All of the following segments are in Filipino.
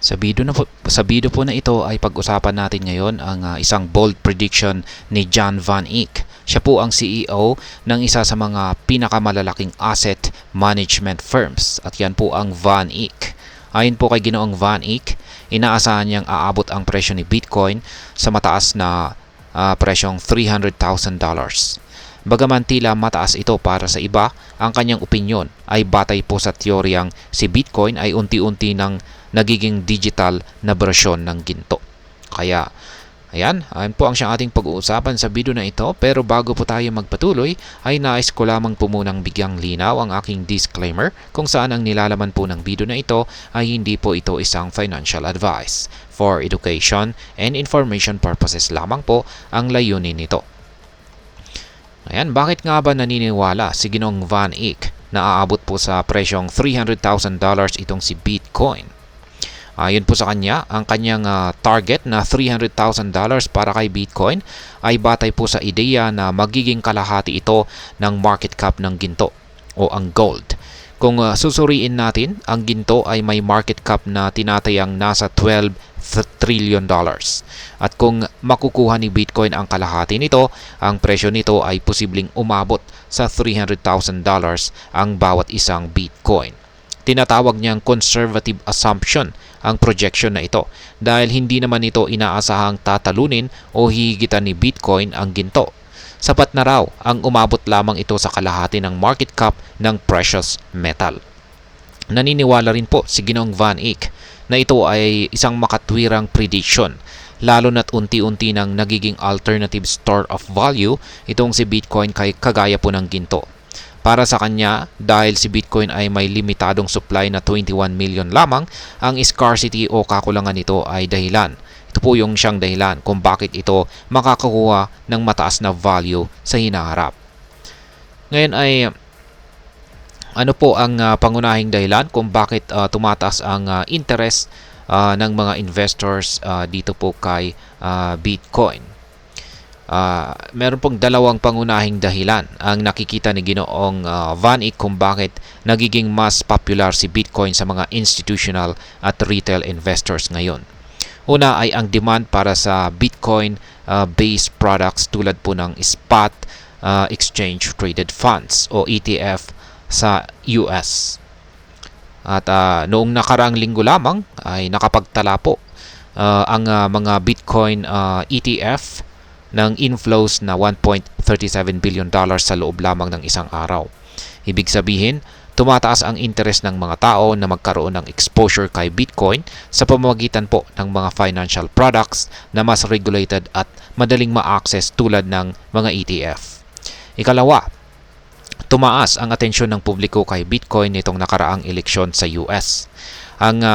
Sa video po na ito ay pag-usapan natin ngayon ang isang bold prediction ni John Van Eck. Siya po ang CEO ng isa sa mga pinakamalalaking asset management firms at yan po ang Van Eck. Ayon po kay Ginoong Van Eck, inaasahan niyang aabot ang presyo ni Bitcoin sa mataas na presyong $300,000. Bagaman tila mataas ito para sa iba, ang kanyang opinyon ay batay po sa teoryang si Bitcoin ay unti-unti nang nagiging digital na bersyon ng ginto. Kaya, ayan po ang siyang ating pag-uusapan sa video na ito. Pero bago po tayo magpatuloy, ay nais ko lamang po munang bigyang linaw ang aking disclaimer kung saan ang nilalaman po ng video na ito ay hindi po ito isang financial advice. For education and information purposes lamang po ang layunin nito. Ayan, bakit nga ba naniniwala si Ginoong Van Eck na aabot po sa presyong $300,000 itong si Bitcoin? Ayon po sa kanya, ang kanyang target na $300,000 para kay Bitcoin ay batay po sa ideya na magiging kalahati ito ng market cap ng ginto o ang gold. Kung susuriin natin, ang ginto ay may market cap na tinatayang nasa $12 trillion. At kung makukuha ni Bitcoin ang kalahati nito, ang presyo nito ay posibleng umabot sa $300,000 ang bawat isang Bitcoin. Tinatawag niyang conservative assumption ang projection na ito dahil hindi naman ito inaasahang tatalunin o hihigitan ni Bitcoin ang ginto. Sapat na raw ang umabot lamang ito sa kalahati ng market cap ng precious metal. Naniniwala rin po si Ginoong Van Eck na ito ay isang makatwirang prediction lalo na't unti-unti nang nagiging alternative store of value itong si Bitcoin kagaya po ng ginto. Para sa kanya, dahil si Bitcoin ay may limitadong supply na 21 million lamang, ang scarcity o kakulangan nito ay dahilan. Ito po yung siyang dahilan kung bakit ito makakakuha ng mataas na value sa hinaharap. Ngayon ay ano po ang pangunahing dahilan kung bakit tumataas ang interest ng mga investors dito po kay Bitcoin? Meron pong dalawang pangunahing dahilan ang nakikita ni Ginoong Van Eck kung bakit nagiging mas popular si Bitcoin sa mga institutional at retail investors ngayon. Una ay ang demand para sa Bitcoin-based products tulad po ng spot exchange traded funds o ETF sa US. At noong nakaraang linggo lamang ay nakapagtala po ang mga Bitcoin ETF ng inflows na $1.37 billion sa loob lamang ng isang araw. Ibig sabihin, tumataas ang interest ng mga tao na magkaroon ng exposure kay Bitcoin sa pamamagitan po ng mga financial products na mas regulated at madaling ma-access tulad ng mga ETF. Ikalawa, tumaas ang atensyon ng publiko kay Bitcoin nitong nakaraang eleksyon sa US. Ang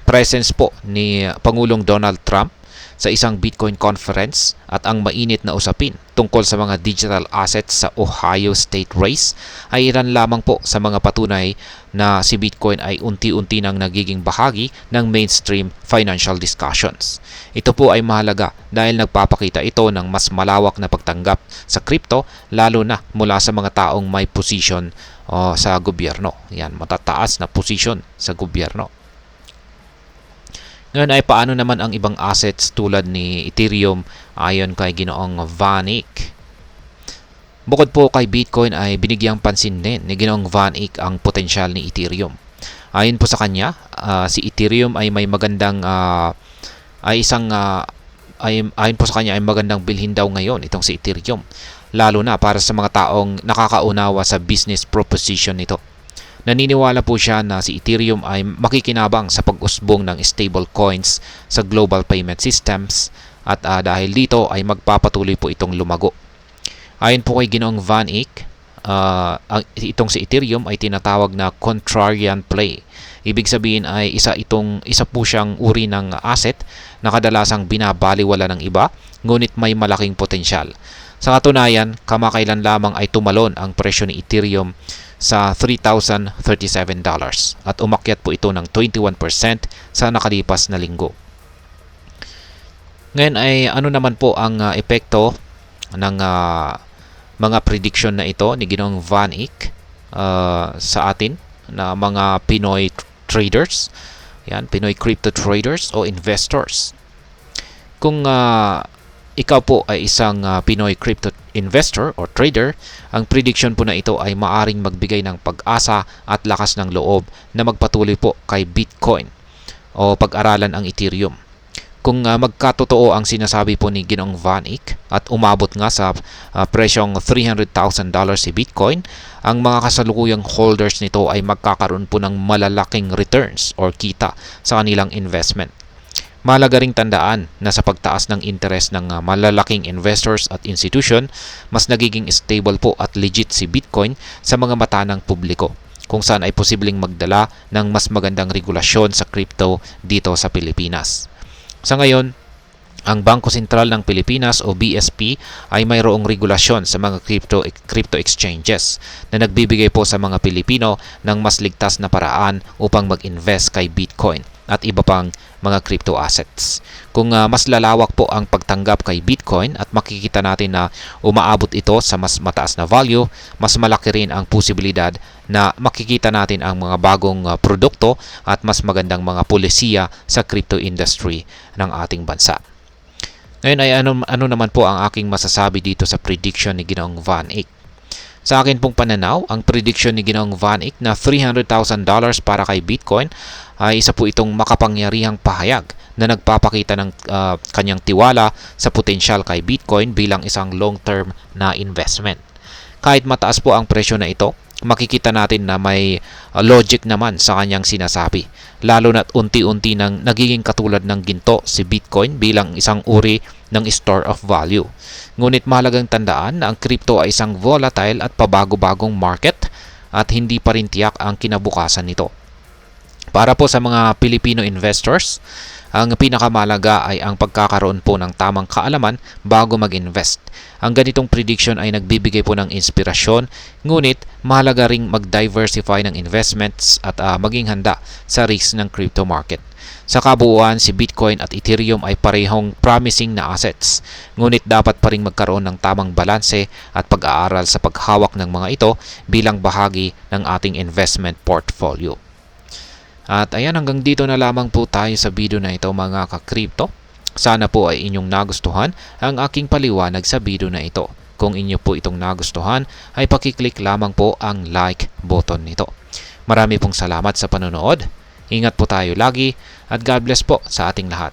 presence po ni Pangulong Donald Trump sa isang Bitcoin conference at ang mainit na usapin tungkol sa mga digital assets sa Ohio State race ay ilan lamang po sa mga patunay na si Bitcoin ay unti-unti nang nagiging bahagi ng mainstream financial discussions. Ito po ay mahalaga dahil nagpapakita ito ng mas malawak na pagtanggap sa crypto lalo na mula sa mga taong may posisyon sa gobyerno. Yan, matataas na posisyon sa gobyerno. Ngayon ay paano naman ang ibang assets tulad ni Ethereum ayon kay Ginoong Van Eck? Bukod po kay Bitcoin ay binigyang pansin din ni Ginoong Van Eck ang potensyal ni Ethereum. Ayon po sa kanya, si Ethereum ay may magandang ayon po sa kanya ay magandang bilhin daw ngayon itong si Ethereum, lalo na para sa mga taong nakakaunawa sa business proposition nito. Naniniwala po siya na si Ethereum ay makikinabang sa pag-usbong ng stable coins sa global payment systems at dahil dito ay magpapatuloy po itong lumago. Ayon po kay Ginoong Van Eck, itong si Ethereum ay tinatawag na contrarian play. Ibig sabihin ay isa po siyang uri ng asset na kadalasang binabaliwala ng iba ngunit may malaking potensyal. Sa katunayan, kamakailan lamang ay tumalon ang presyo ni Ethereum sa $3,037 at umakyat po ito ng 21% sa nakalipas na linggo. Ngayon ay ano naman po ang epekto ng mga prediction na ito ni Ginoong Van Eck sa atin na mga Pinoy traders? Yan, Pinoy crypto traders o investors. Kung ikaw po ay isang Pinoy crypto investor or trader, ang prediction po na ito ay maaring magbigay ng pag-asa at lakas ng loob na magpatuloy po kay Bitcoin o pag-aralan ang Ethereum. Kung magkatotoo ang sinasabi po ni Ginoong Van Eck at umabot nga sa presyong $300,000 si Bitcoin, ang mga kasalukuyang holders nito ay magkakaroon po ng malalaking returns or kita sa kanilang investment. Mahalaga ring tandaan na sa pagtaas ng interest ng malalaking investors at institution, mas nagiging stable po at legit si Bitcoin sa mga mata ng publiko, kung saan ay posibleng magdala ng mas magandang regulasyon sa crypto dito sa Pilipinas. Sa ngayon, ang Bangko Sentral ng Pilipinas o BSP ay mayroong regulasyon sa mga crypto exchanges na nagbibigay po sa mga Pilipino ng mas ligtas na paraan upang mag-invest kay Bitcoin at iba pang mga crypto assets. Kung mas lalawak po ang pagtanggap kay Bitcoin at makikita natin na umaabot ito sa mas mataas na value, mas malaki rin ang posibilidad na makikita natin ang mga bagong produkto at mas magandang mga polisiya sa crypto industry ng ating bansa. Ngayon ay ano naman po ang aking masasabi dito sa prediction ni Ginoong Van Eck. Sa akin pong pananaw, ang prediction ni Ginoong Van Eck na $300,000 para kay Bitcoin ay isa po itong makapangyarihang pahayag na nagpapakita ng kanyang tiwala sa potensyal kay Bitcoin bilang isang long-term na investment. Kahit mataas po ang presyo na ito, makikita natin na may logic naman sa kanyang sinasabi, lalo na't unti-unti nang nagiging katulad ng ginto si Bitcoin bilang isang uri ng store of value. Ngunit mahalagang tandaan na ang crypto ay isang volatile at pabago-bagong market at hindi pa rin tiyak ang kinabukasan nito. Para po sa mga Filipino investors, ang pinakamalaga ay ang pagkakaroon po ng tamang kaalaman bago mag-invest. Ang ganitong prediction ay nagbibigay po ng inspirasyon, ngunit mahalaga ring mag-diversify ng investments at maging handa sa risk ng crypto market. Sa kabuuan, si Bitcoin at Ethereum ay parehong promising na assets, ngunit dapat pa rin magkaroon ng tamang balanse at pag-aaral sa paghawak ng mga ito bilang bahagi ng ating investment portfolio. At ayan, hanggang dito na lamang po tayo sa video na ito mga ka-crypto. Sana po ay inyong nagustuhan ang aking paliwanag sa video na ito. Kung inyo po itong nagustuhan, ay pakiclick lamang po ang like button nito. Marami pong salamat sa panonood. Ingat po tayo lagi at God bless po sa ating lahat.